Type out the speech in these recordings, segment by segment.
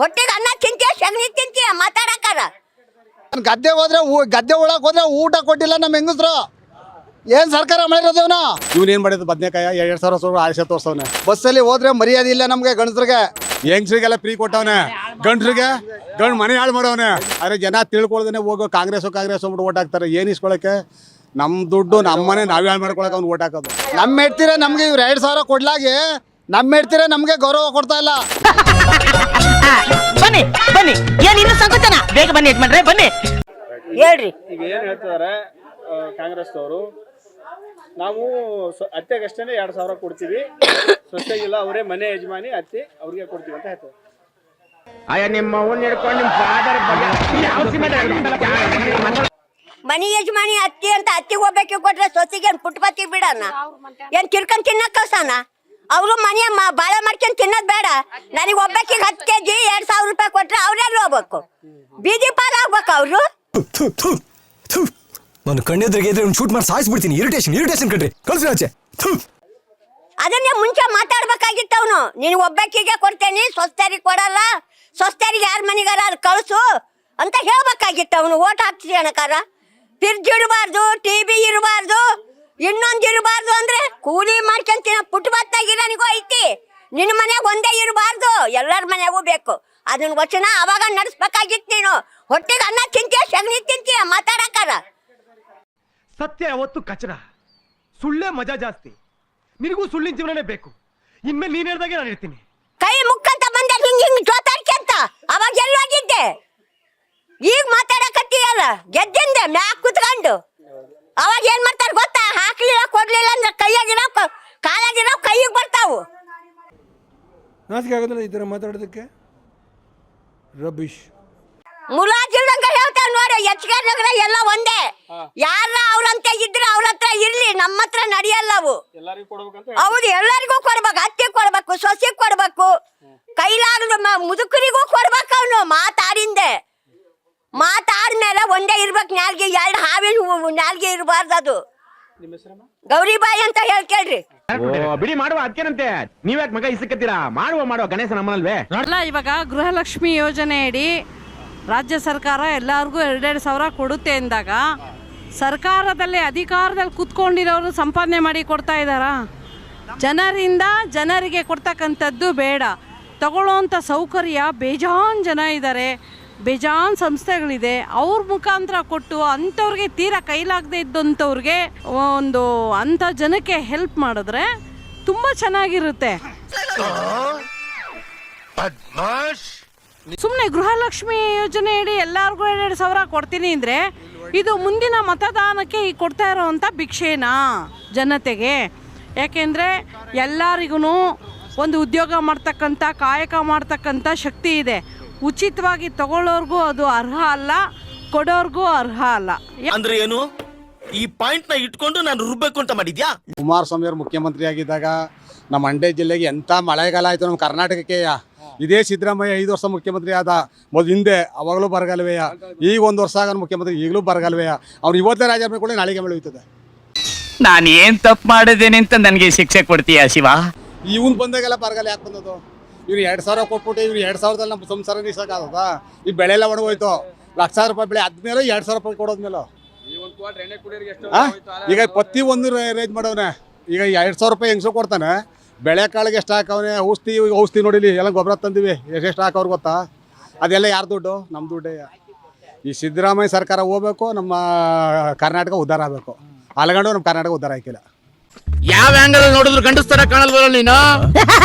ಹೊಟ್ಟೆಗೆ ಅನ್ನ ತಿಂತೀಯ ಸಗಣಿ ತಿಂತೀಯ ಮಾತಾಡಕ್ಕಾರ ಗದ್ದೆ ಒಳಗೆ ಹೋದ್ರೆ ಊಟ ಕೊಟ್ಟಿಲ್ಲ ನಮ್ಮ ಹೆಂಗಸ್ರು. ಏನ್ ಸರ್ಕಾರ ಮಾಡಿರೋದೇವನ ಇವ್ನೇನ್ ಮಾಡಿದ್ರು ಬದ್ನೆಕಾಯ 2,000 ಆಯುಷ್ಯ ತೋರ್ಸವ್ನೆ. ಬಸ್ಸಲ್ಲಿ ಹೋದ್ರೆ ಮರ್ಯಾದೆ ಇಲ್ಲ ನಮ್ಗೆ ಗಂಡಸ್ರಿಗೆ. ಹೆಂಗ್ಸ್ರಿಗೆಲ್ಲ ಫ್ರೀ ಕೊಟ್ಟವನೆ, ಗಂಡ್ರಿಗೆ ಮನೆ ಹಾಳು ಮಾಡವನೆ. ಆದ್ರೆ ಜನ ತಿಳ್ಕೊಳ್ದೇನೆ ಹೋಗೋ ಕಾಂಗ್ರೆಸ್ ಅಂದ್ಬಿಟ್ಟು ಓಟ್ ಹಾಕ್ತಾರೆ. ಏನ್ ಇಸ್ಕೊಳಕ್ಕೆ? ನಮ್ ದುಡ್ಡು ನಮ್ಮನೆ ನಾವೇ ಹಾಳು ಮಾಡ್ಕೊಳಕ್ಕೆ ಅವ್ನು ಓಟ್ ಹಾಕೋದು. ನಮ್ಮ ಹೇಳ್ತೀರ ನಮ್ಗೆ ಇವ್ರು 2,000 ಕೊಡ್ಲಾಗಿ ನಮ್ಮ ಹೇಳ್ತೀರ ನಮ್ಗೆ ಗೌರವ ಕೊಡ್ತಾ ಇಲ್ಲ. ಬನ್ನಿ ಬನ್ನಿ, ಏನ್ ಇನ್ನು ಸಂಕೋಚನ, ಬೇಗ ಬನ್ನಿ ಯಜಮಾನ್ರೆ ಬನ್ನಿ ಹೇಳ್ರಿ. ಈಗ ಏನ್ ಹೇಳ್ತಿದಾರೆ ಕಾಂಗ್ರೆಸ್ ಅವರು, ನಾವು ಅತ್ತೆಗಷ್ಟೇ 2,000 ಕೊಡ್ತೀವಿ, ಸೊಸೆಗಿಲ್ಲ ಅವರೇ ಮನೆ ಯಜಮಾನಿ ಅತ್ತಿ ಅವ್ರಿಗೆ ಕೊಡ್ತೀವಿ ಅಂತ ಹೇಳ್ತಾರೆ. ಮನಿ ಯಜಮಾನಿ ಅತ್ತಿ ಅಂತ ಅತ್ತಿಗೆ ಹೋಗ್ಬೇಕು ಕೊಟ್ರೆ ಸೊಸಿಗೆ ಪುಟ್ಪತ್ತಿ ಬಿಡಣ, ಏನ್ ತಿರ್ಕೊಂಡ್ ತಿನ್ನಕ್ ಕಳ್ಸಣ? ಅವರು ಮನೆ ಬಾಳೆ ಮಾಡ್ಕೊಂಡ್ ತಿನ್ನೋದ್ ಬೇಡ. ನನಗೆ ಒಬ್ಬಕ್ಕಿಗೆ 10 kg 2,000 ರೂಪಾಯಿ ಕೊಟ್ರೆ ಅವ್ರೆಲ್ಲ ಹೋಗ್ಬೇಕು, ಬೀದಿ ಪಾಲ್ ಆಗ್ಬೇಕು ಅವ್ರು. ನಾನು ಕಣ್ಣೆದ್ರಿಗೆ ಶೂಟ್ ಮಾಡಿ ಸಾಯಿಸ್ಬಿಡ್ತೀನಿ. ಇರಿಟೇಷನ್ ಕಣ್ರಿ, ಕಳ್ಸಿ ಆಚೆ. ಅದನ್ನೇ ಮುಂಚೆ ಮಾತಾಡ್ಬೇಕಾಗಿತ್ತು ಅವನು. ನೀನು ಒಬ್ಬಕ್ಕಿಗೆ ಕೊಡ್ತೇನೆ, ಸ್ವಸ್ಥರಿಗೆ ಕೊಡಲ್ಲ, ಸ್ವಸ್ಥರಿಗೆ ಯಾರ ಮನೆಗಾರ ಕಳ್ಸು ಅಂತ ಹೇಳ್ಬೇಕಾಗಿತ್ತು ಅವನು. ಓಟ್ ಹಾಕ್ತೀವಿ ಅಣಕಾರ. ಫ್ರಿಡ್ಜ್ ಇರಬಾರ್ದು, ಟಿವಿ ಇರಬಾರ್ದು, ಇನ್ನೊಂದು ಇರಬಾರ್ದು ಅಂದ್ರೆ ಕೂಲಿ ಮಾಡ್ಕೊಂತೀನ ಪುಟ್ಬತ್ತಾಗಿರೋನಿಗೂ ಐತಿ. ನಿನ್ನ ಮನ್ಯಾಗ ಒಂದೇ ಇರಬಾರ್ದು, ಎಲ್ಲರ ಮನ್ಯಾಗೂ ಬೇಕು. ಅದನ್ನ ವಚನ ಅವಾಗ ನಡೆಸ್ಬೇಕಾಗಿತ್ತು. ನೀನು ಹೊಟ್ಟೆಗೆ ಅನ್ನ ತಿಂತೀಯ ಸಗಣಿ ತಿಂತೀಯ ಮಾತಾಡಕಾರ. ಸತ್ಯ ಯಾವತ್ತು ಕಚಡ, ಸುಳ್ಳೇ ಮಜಾ ಜಾಸ್ತಿ. ನಿನಗೂ ಸುಳ್ಳಿನ ಜೀವನನೇ ಬೇಕು. ಇನ್ಮೇಲೆ ನೀನ್ ಹೇಳ್ದಾಗೆ ನಾನು ಇರ್ತೀನಿ. ಕೈ ಮುಕ್ಕಂತ ಬಂದೆ ಹಿಂಗ್ ಜೋತಾಡ್ಕೊಂತ. ಅವಾಗ ಎಲ್ಲೋಗಿದ್ದೆ? ಈಗ ಮಾತಾಡಕತ್ತೀಯಲ್ಲ ಗೆದ್ದಿಂದೆ ಮ್ಯಾಕ್ ಕುತ್ಕೊಂಡು. ಅವಾಗ ಏನ್ ಮಾಡ್ತಾರ ಗೊತ್ತಾ? ಹಾಕ್ಲಿಲ್ಲ ಕೊಡ್ಲಿಲ್ಲ ಅಂದ್ರೆ ಕೈಯಾಗಿರೋ ಕಾಲಾಗಿರೋ ಕೈಗೆ ಬರ್ತಾವು. ನಾಚಿಕೆ ಆಗೋದಿಲ್ಲ ಈ ಥರ ಮಾತಾಡೋದಕ್ಕೆ. ರಬೀಶ್ ಮುಲಾಜಿಲ್ದಂಗ ಹೇಳ್ತಾವ ನೋಡು. ಎಚ್ಗಾರ ಎಲ್ಲ ಒಂದೇ. ಯಾರ ಅವ್ರಂತ ಇದ್ರೆ ಅವ್ರ ಹತ್ರ ಇರ್ಲಿ, ನಮ್ಮ ಹತ್ರ ನಡೆಯಲ್ಲ ಅವು. ಹೌದು, ಎಲ್ಲರಿಗೂ ಕೊಡ್ಬೇಕು. ಅತ್ತೆ ಕೊಡ್ಬೇಕು, ಸೊಸೆಗೆ ಕೊಡ್ಬೇಕು, ಕೈಲಾಗದು ಮುದುಕರಿಗೂ ಕೊಡ್ಬೇಕು. ಅವನು ಮಾತಾಡ್ಮೇಲೆ ಒಂದೇ ಇರ್ಬೇಕು ನಾಲ್ಗೆ. 2 ಹಾವಿನ ನಾಲ್ಗೆ ಇರಬಾರ್ದು. ಅದು ಗೌರಿಬಾಯಿ ಅಂತ ಹೇಳ್ಕೇಳ್ರಿ. ಬಿಡಿ ಮಾಡುವ ಅದಕ್ಕೇನಂತೆ, ನೀವ್ಯಾಕೆ ಮಗ ಇಸಕತ್ತೀರಾ? ಮಾಡುವ ಗಣೇಶ ನಮ್ಮನಲ್ವೇ. ಅಲ್ಲ, ಇವಾಗ ಗೃಹಲಕ್ಷ್ಮಿ ಯೋಜನೆ ಅಡಿ ರಾಜ್ಯ ಸರ್ಕಾರ ಎಲ್ಲರಿಗೂ 2,000 ಕೊಡುತ್ತೆ ಅಂದಾಗ ಸರ್ಕಾರದಲ್ಲಿ ಅಧಿಕಾರದಲ್ಲಿ ಕುತ್ಕೊಂಡಿರೋರು ಸಂಪಾದನೆ ಮಾಡಿ ಕೊಡ್ತಾ ಇದ್ದಾರ? ಜನರಿಂದ ಜನರಿಗೆ ಕೊಡ್ತಕ್ಕಂಥದ್ದು ಬೇಡ. ತಗೊಳ್ಳೋವಂಥ ಸೌಕರ್ಯ ಬೇಜಾನ್ ಜನ ಇದ್ದಾರೆ, ಬೇಜಾನ್ ಸಂಸ್ಥೆಗಳಿದೆ. ಅವ್ರ ಮುಖಾಂತರ ಕೊಟ್ಟು ಅಂಥವ್ರಿಗೆ ತೀರಾ ಕೈಲಾಗದೆ ಇದ್ದಂಥವ್ರಿಗೆ ಒಂದು ಅಂಥ ಜನಕ್ಕೆ ಹೆಲ್ಪ್ ಮಾಡಿದ್ರೆ ತುಂಬ ಚೆನ್ನಾಗಿರುತ್ತೆ. ಸುಮ್ಮನೆ ಗೃಹಲಕ್ಷ್ಮಿ ಯೋಜನೆ ಅಡಿ ಎಲ್ಲರಿಗೂ 2,000 ಕೊಡ್ತೀನಿ ಅಂದರೆ ಇದು ಮುಂದಿನ ಮತದಾನಕ್ಕೆ ಈಗ ಕೊಡ್ತಾ ಇರೋವಂಥ ಭಿಕ್ಷೆನಾ ಜನತೆಗೆ? ಯಾಕೆಂದರೆ ಎಲ್ಲರಿಗೂ ಒಂದು ಉದ್ಯೋಗ ಮಾಡ್ತಕ್ಕಂಥ, ಕಾಯಕ ಮಾಡ್ತಕ್ಕಂಥ ಶಕ್ತಿ ಇದೆ. ಉಚಿತವಾಗಿ ತಗೊಳ್ಳೋರ್ಗೂ ಅದು ಅರ್ಹ ಅಲ್ಲ, ಕೊಡೋರ್ಗೂ ಅರ್ಹ ಅಲ್ಲ. ಅಂದ್ರೆ ಏನು? ಈ ಪಾಯಿಂಟ್ ನ ಇಟ್ಕೊಂಡು ನಾನು ರುಬ್ಬೇಕು ಅಂತ ಮಾಡಿದ್ಯಾ? ಕುಮಾರಸ್ವಾಮಿ ಅವರು ಮುಖ್ಯಮಂತ್ರಿ ಆಗಿದ್ದಾಗ ನಮ್ಮ ಮಂಡ್ಯ ಜಿಲ್ಲೆಗೆ ಎಂಥ ಮಳೆಗಾಲ ಆಯಿತು ನಮ್ಮ ಕರ್ನಾಟಕಕ್ಕೆ. ಇದೇ ಸಿದ್ದರಾಮಯ್ಯ 5 ವರ್ಷ ಮುಖ್ಯಮಂತ್ರಿ ಆದ. ಮೊದಲು ಹಿಂದೆ ಅವಾಗಲೂ ಬರಗಾಲವೆಯ, ಈಗ 1 ವರ್ಷ ಆಗ ಮುಖ್ಯಮಂತ್ರಿ, ಈಗಲೂ ಬರಗಾಲವೆಯ. ಅವ್ರು ಇವತ್ತೇ ರಾಜೀನಾಮೆ ಕೂಡ ನಾಳೆಗೆ ಬೆಳೆಯುತ್ತದೆ. ನಾನು ಏನ್ ತಪ್ಪು ಮಾಡಿದ್ದೇನೆ ಅಂತ ನನಗೆ ಶಿಕ್ಷೆ ಕೊಡ್ತೀಯಾ ಶಿವ? ಇವನ್ ಬಂದಾಗೆಲ್ಲ ಬರಗಾಲ ಯಾಕೆ ಬಂದದು? ಇವ್ರು 2,000 ಕೊಟ್ಬಿಟ್ಟು ಇವ್ರು 2,000ದಲ್ಲಿ ನಮ್ಮ ಸಂಸಾರ ನಿಲ್ಸಕ್ಕಾಗದ? ಈ ಬೆಳೆ ಎಲ್ಲ ಒಣಗೋಯ್ತು. 1,00,000 ರೂಪಾಯಿ ಬೆಳೆ ಆದ್ಮೇಲೆ 2,000 ರೂಪಾಯಿ ಕೊಡೋದ್ಮೇಲೆ ಈಗ ಪತ್ತಿ ಒಂದು ರೇಂಜ್ ಮಾಡವನೆ. ಈಗ 2,000 ರೂಪಾಯಿ ಹೆಂಗ್ಸು ಕೊಡ್ತಾನೆ. ಬೆಳೆ ಕಾಳಿಗೆ ಎಷ್ಟು ಹಾಕವನೆ? ಔಷಧಿ ನೋಡಿಲಿ, ಎಲ್ಲ ಗೊಬ್ಬರ ತಂದಿವಿ, ಎಷ್ಟು ಹಾಕೋರು ಗೊತ್ತಾ? ಅದೆಲ್ಲ ಯಾರು ದುಡ್ಡು? ನಮ್ಮ ದುಡ್ಡೇ. ಈ ಸಿದ್ದರಾಮಯ್ಯ ಸರ್ಕಾರ ಹೋಗ್ಬೇಕು, ನಮ್ಮ ಕರ್ನಾಟಕ ಉದ್ಧಾರ ಆಗಬೇಕು. ಅಲ್ಗಂಡು ನಮ್ಮ ಕರ್ನಾಟಕ ಉದ್ಧಾರ ಆಯ್ಕಿಲ್ಲ. ಯಾವ ಆಂಗಲ್ ನೋಡಿದ್ರು ಗಂಡಸ್ತರ ಕಾಣಲ್ವಲ್ಲ ನೀನು?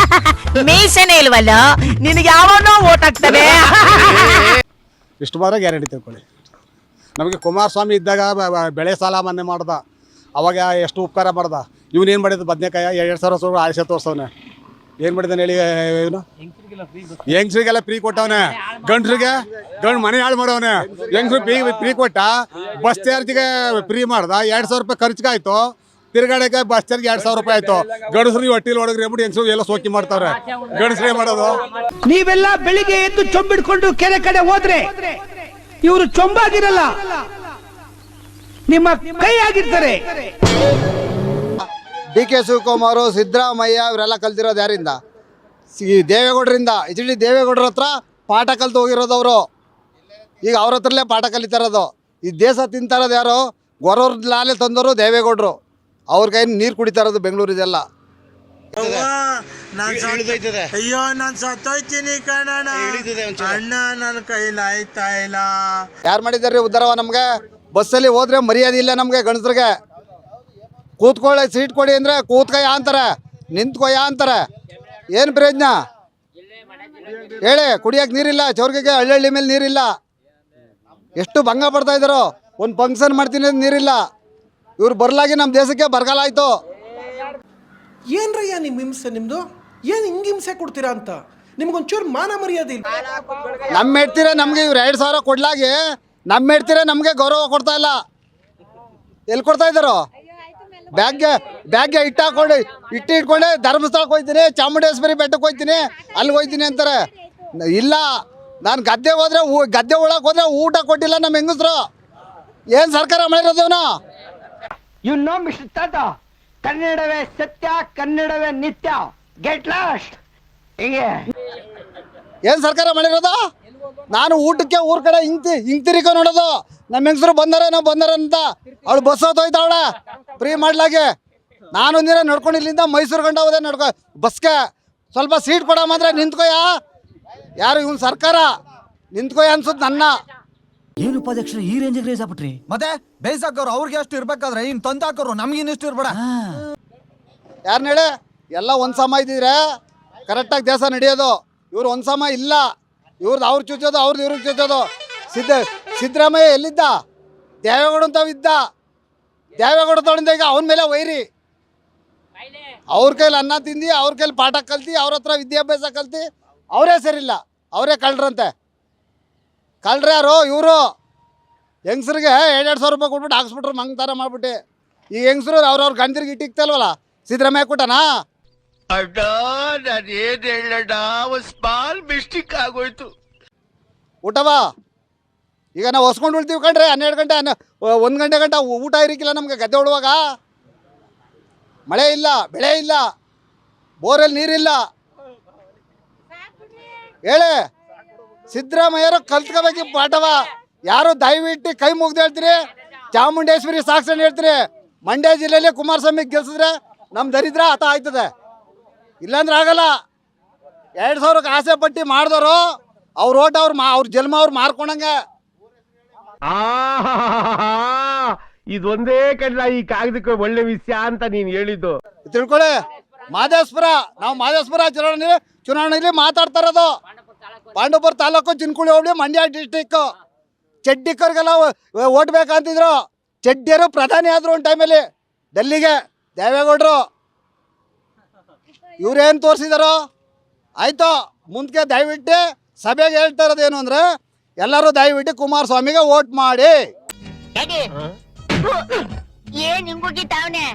ಮೀಸೆನೇ ಇಲ್ವಲ್ಲ ನಿನಗೆ? ಯಾವನೋ ಓಟ್ ಹಾಕ್ತಾನೆ. ಇಷ್ಟು ಮಾತ್ರ ಗ್ಯಾರಂಟಿ ತಿಳ್ಕೊಳ್ಳಿ. ನಮಗೆ ಕುಮಾರಸ್ವಾಮಿ ಇದ್ದಾಗ ಬೆಳೆ ಸಾಲ ಮನ್ನಾ ಮಾಡ್ದ, ಅವಾಗ ಎಷ್ಟು ಉಪಕಾರ ಮಾಡ್ದ. ಇವನೇನು ಮಾಡಿದ್ದು? ಬದ್ನೆಕಾಯ 2,000 ಆಯುಷ್ಯ ತೋರ್ಸವನೆ. ಏನು ಮಾಡಿದಾನೆ ಹೇಳಿ? ಇವನು ಹೆಂಗ್ಸ್ರಿಗೆಲ್ಲ ಫ್ರೀ ಕೊಟ್ಟವನೆ, ಗಂಡ್ರಿಗೆ ಮನೆ ಹಾಳು ಮಾಡವನೆ. ಹೆಂಗ್ಸ್ರು ಫ್ರೀ ಕೊಟ್ಟ, ಬಸ್ ಚಾರ್ಜಿಗೆ ಫ್ರೀ ಮಾಡ್ದ. 2,000 ರೂಪಾಯಿ ಖರ್ಚಿಗಾಯ್ತು. ತಿರ್ಗಾಡಕ್ಕೆ ಬಸ್ ಚಾರ್ಜ್ 2,000 ರೂಪಾಯಿ ಆಯ್ತು. ಗಂಡಸ್ರಿಗೆ ಹೊಟ್ಟಿಲ್ ಒಳಗ್ರಿ ಬಿಟ್ಟು ಹೆಂಗಸರು ಎಲ್ಲ ಸೋಕಿ ಮಾಡ್ತಾವ್ರೆ. ಗಂಡಸ್ರೇ ಮಾಡೋದು. ನೀವೆಲ್ಲ ಬೆಳಿಗ್ಗೆ ಎದ್ದು ಚೊಂಬಿಡ್ಕೊಂಡು ಕೆರೆ ಕಡೆ ಹೋದ್ರೆ ಇವರು ಚೊಂಬಾಗಿರಲ್ಲ, ನಿಮ್ಮ ಕೈ ಆಗಿರ್ತಾರೆ. DK ಶಿವಕುಮಾರ್, ಸಿದ್ದರಾಮಯ್ಯ ಇವರೆಲ್ಲ ಕಲ್ತಿರೋದು ಯಾರಿಂದ? ದೇವೇಗೌಡರಿಂದ. HD ದೇವೇಗೌಡರ ಹತ್ರ ಪಾಠ ಕಲ್ತು ಹೋಗಿರೋದು ಅವರು. ಈಗ ಅವ್ರ ಹತ್ರಲ್ಲೇ ಪಾಠ ಕಲಿತಾರದು. ಈ ದೇಶ ತಿಂತಾರದು ಯಾರು? ಗೊರವ್ರ ಲಾಲೆ ತಂದವರು ದೇವೇಗೌಡರು. ಅವ್ರ ಕೈ ನೀರು ಕುಡಿತಾರದು ಬೆಂಗಳೂರಿದೆಲ್ಲ. ಅಯ್ಯೋ ನಾನು ಸತ್ತೋಯ್ತೀನಿ ಕಣಣ್ಣ, ಅಣ್ಣ ನನ್ನ ಕೈಲಾಯ್ತಾ ಇಲ್ಲ. ಯಾರು ಮಾಡಿದಾರೆ ಉದ್ದಾರವ ನಮಗೆ? ಬಸ್ಸಲ್ಲಿ ಹೋದ್ರೆ ಮರ್ಯಾದೆ ಇಲ್ಲ ನಮಗೆ ಗಂಡಸ್ರಿಗೆ. ಕೂತ್ಕೊಳ್ಳಿ ಸೀಟ್ ಕೊಡಿ ಅಂದರೆ ಕೂತ್ಕೊಯ್ಯ ಅಂತಾರೆ, ನಿಂತ್ಕೊಯ್ಯ ಅಂತಾರೆ. ಏನು ಪ್ರಯೋಜನ ಹೇಳಿ? ಕುಡಿಯೋಕೆ ನೀರಿಲ್ಲ, ಚೌರ್ಗಿಗೆ ಹಳ್ಳಿ ಮೇಲೆ ನೀರಿಲ್ಲ. ಎಷ್ಟು ಭಂಗ ಪಡ್ತಾ ಇದ್ದಾರೋ. ಒಂದು ಫಂಕ್ಷನ್ ಮಾಡ್ತೀನಿ ಅಂತ ನೀರಿಲ್ಲ. ಇವ್ರು ಬರ್ಲಾಗಿ ನಮ್ಮ ದೇಶಕ್ಕೆ ಬರಗಾಲ ಆಯಿತು. ಏನ್ರಯ್ಯ ನಿಮ್ಮ ಹಿಂಸೆ? ನಿಮ್ದು ಏನ್ ಹಿಂಗ್ ಹಿಂಸೆ ಕೊಡ್ತೀರಾ ಅಂತ ನಿಮ್ಗೊಂಚೂರು ಮಾನ ಮರ್ಯಾದೆ ಇಲ್ಲ. ನಮ್ಮ ಹೆಡ್ತೀರ ನಮಗೆ ಇವ್ರು 2,000 ಕೊಡ್ಲಾಗಿ ನಮ್ಮ ಹೆಡ್ತೀರ ನಮಗೆ ಗೌರವ ಕೊಡ್ತಾ ಇಲ್ಲ. ಎಲ್ಲಿ ಕೊಡ್ತಾ ಇದ್ದಾರೋ? ಬ್ಯಾಗ್ಗೆ ಇಟ್ಕೊಂಡೆ ಧರ್ಮಸ್ಥಳಕ್ಕೆ ಹೋಗ್ತೀನಿ, ಚಾಮುಂಡೇಶ್ವರಿ ಬೆಟ್ಟಕ್ಕೆ ಹೋಗ್ತೀನಿ, ಅಲ್ಲಿಗೆ ಹೋಗ್ತೀನಿ ಅಂತಾರೆ. ಇಲ್ಲ, ನಾನು ಗದ್ದೆ ಒಳಗೆ ಹೋದ್ರೆ ಊಟ ಕೊಟ್ಟಿಲ್ಲ ನಮ್ಮ ಹೆಂಗಸ್ರು. ಏನು ಸರ್ಕಾರ ಮಾಡಿರೋದೇವನ? ಮಿಸ್ಟರ್ ತಾತ, ಕನ್ನಡವೇ ಸತ್ಯ, ಕನ್ನಡವೇ ನಿತ್ಯ. Get lost. ಹಿಂಗೆ ಏನು ಸರ್ಕಾರ ಮಾಡಿರೋದು? ನಾನು ಊಟಕ್ಕೆ ಊರ ಕಡೆ ಹಿಂಗ್ ತಿರ್ಕೊ ನೋಡೋದು. ನಮ್ಮ ಹೆಂಗಸರು ಬಂದಾರೆ ಅಂತ ಅವಳು ಬಸ್ ಹೋಯ್ತಾ ಅವಳೆ ಫ್ರೀ ಮಾಡ್ಲಾಗೆ. ನಾನೊಂದಿನ ನಡ್ಕೊಂಡು ಇಲ್ಲಿಂದ ಮೈಸೂರು ಗಂಟ ಹೋದೆ ಬಸ್ಗೆ. ಸ್ವಲ್ಪ ಸೀಟ್ ಕೊಡ ಮಾತ್ರ ನಿಂತ್ಕೊಯ್ಯ. ಯಾರು ಇವನ್ ಸರ್ಕಾರ ನಿಂತ್ಕೊಯ್ಯ ಅನ್ಸುತ್ತೆ ನನ್ನ. ಏನು ಉಪಾಧ್ಯಕ್ಷರು ಈ ರೇಂಜಿಗೆ ರೇಸ್ ಆಗ್ಬಿಟ್ರಿ? ಮತ್ತೆ ಬೇಸಾಕೋರು ಅವ್ರಿಗೆ ಅಷ್ಟು ಇರ್ಬೇಕಾದ್ರೆ ಇನ್ ತಂದಾಕೋರು ನಮ್ಗಿನ್ ಇಷ್ಟು ಇರ್ಬೇಡ. ಯಾರನ್ನ ಹೇಳಿ? ಎಲ್ಲ ಒಂದು ಸಮ ಇದ್ದಿದ್ರೆ ಕರೆಕ್ಟಾಗಿ ದೇಶ ನಡೆಯೋದು. ಇವ್ರು ಒಂದು ಸಮ ಇಲ್ಲ. ಇವ್ರದ್ದು ಅವ್ರು ಚುಚ್ಚೋದು, ಅವ್ರದ್ದು ಇವ್ರಿಗೆ ಚುಚ್ಚೋದು. ಸಿದ್ದರಾಮಯ್ಯ ಎಲ್ಲಿದ್ದ? ದೇವೇಗೌಡ ಅಂತವ್ ಇದ್ದ. ದೇವೇಗೌಡ ತೊಗೊಂಡ ಈಗ ಅವನ ಮೇಲೆ ವೈರಿ. ಅವ್ರ ಕೈಲಿ ಅನ್ನ ತಿಂದು, ಅವ್ರ ಕೈಲಿ ಪಾಠ ಕಲ್ತಿ, ಅವ್ರ ಹತ್ರ ವಿದ್ಯಾಭ್ಯಾಸ ಕಲ್ತಿ ಅವರೇ ಸರಿಯಿಲ್ಲ. ಅವರೇ ಕಳ್ರಂತೆ. ಕಳ್ರು ಯಾರು? ಇವರು ಹೆಂಗಸ್ರಿಗೆ 2,000 ರೂಪಾಯಿ ಕೊಟ್ಬಿಟ್ಟು ಹಾಕ್ಸ್ಬಿಟ್ರು ಮಂಗ್ತಾರ ಮಾಡ್ಬಿಟ್ಟು. ಈ ಹೆಂಗಸರು ಅವ್ರವ್ರ ಗಂಡರಿಗೆ ಇಟ್ಟಿಕ್ತಲ್ವಲ್ಲ, ಸಿದ್ದರಾಮಯ್ಯ ಕೊಟ್ಟನಾ? ಅಡ್ಡ ನಾನು ಏನ್ ಹೇಳಣ್ಣ, ಒಂದು ಸ್ಮಾಲ್ ಮಿಸ್ಟೇಕ್ ಆಗೋಯ್ತು. ಊಟವಾ ಈಗ ನಾವು ಹೊಸ್ಕೊಂಡು ಉಳ್ತೀವಿ ಕಣ್ರಿ. 12 ಗಂಟೆ 1 ಗಂಟೆ ಊಟ ಇರಿಕಿಲ್ಲ ನಮಗೆ. ಗದ್ದೆ ಉಳುವಾಗ ಮಳೆ ಇಲ್ಲ, ಬೆಳೆ ಇಲ್ಲ, ಬೋರಲ್ಲಿ ನೀರಿಲ್ಲ. ಹೇಳಿ, ಸಿದ್ದರಾಮಯ್ಯರು ಕಲ್ತ್ಕೋಬೇಕು ಪಾಠವ. ಯಾರು ದಯವಿಟ್ಟು ಕೈ ಮುಗ್ದು ಹೇಳ್ತೀರಿ, ಚಾಮುಂಡೇಶ್ವರಿ ಸಾಕ್ಷಿ ಹೇಳ್ತೀರಿ. ಮಂಡ್ಯ ಜಿಲ್ಲೆಯಲ್ಲಿ ಕುಮಾರಸ್ವಾಮಿ ಗೆಲ್ಸಿದ್ರೆ ನಮ್ಮ ದರಿದ್ರ ಹತ ಆಯ್ತದೆ. ಇಲ್ಲಾಂದ್ರೆ ಆಗಲ್ಲ. 2,000ಕ್ಕೆ ಆಸೆ ಪಟ್ಟು ಮಾಡಿದವರು ಅವ್ರ ಓಟ್ ಅವ್ರ ಜನ್ಮ ಅವ್ರು ಮಾರ್ಕೊಂಡಂಗೆ. ಇದೊಂದೇ ಕಡ್ಲ ಈ ಕಾಗದಕ್ಕೆ ಒಳ್ಳೆ ವಿಷಯ ಅಂತ ನೀನ್ ಹೇಳಿದ್ದು. ತಿಳ್ಕೊಳ್ಳಿ, ಮಾದೇಶ್ವರ ನಾವು ಮಾದೇಶ್ವರ ಚುನಾವಣೆಯಲ್ಲಿ ಮಾತಾಡ್ತಾ ಇರೋದು. ಪಾಂಡವಪುರ ತಾಲೂಕು, ಚಿನ್ಕುಳಿ ಹೋಬಳಿ, ಮಂಡ್ಯ ಡಿಸ್ಟಿಕ್. ಚಡ್ಡಿಕರ್ಗೆಲ್ಲ ಓಟ್ ಬೇಕಂತಿದ್ರು. ಚಡ್ಡಿಯರು ಪ್ರಧಾನಿ ಆದ್ರು ಒಂದು ಟೈಮಲ್ಲಿ ಡೆಲ್ಲಿಗೆ ದೇವೇಗೌಡರು. ಇವ್ರೇನು ತೋರಿಸಿದಾರೋ ಆಯ್ತು. ಮುಂದಕ್ಕೆ ದಯವಿಟ್ಟು ಸಭೆಗೆ ಹೇಳ್ತಾ ಇರೋದೇನು ಅಂದರೆ, ಎಲ್ಲರೂ ದಯವಿಟ್ಟು ಕುಮಾರಸ್ವಾಮಿಗೆ ವೋಟ್ ಮಾಡಿ. ಏನ್ ನಿಮ್ಗುಗಿತಾವನೆ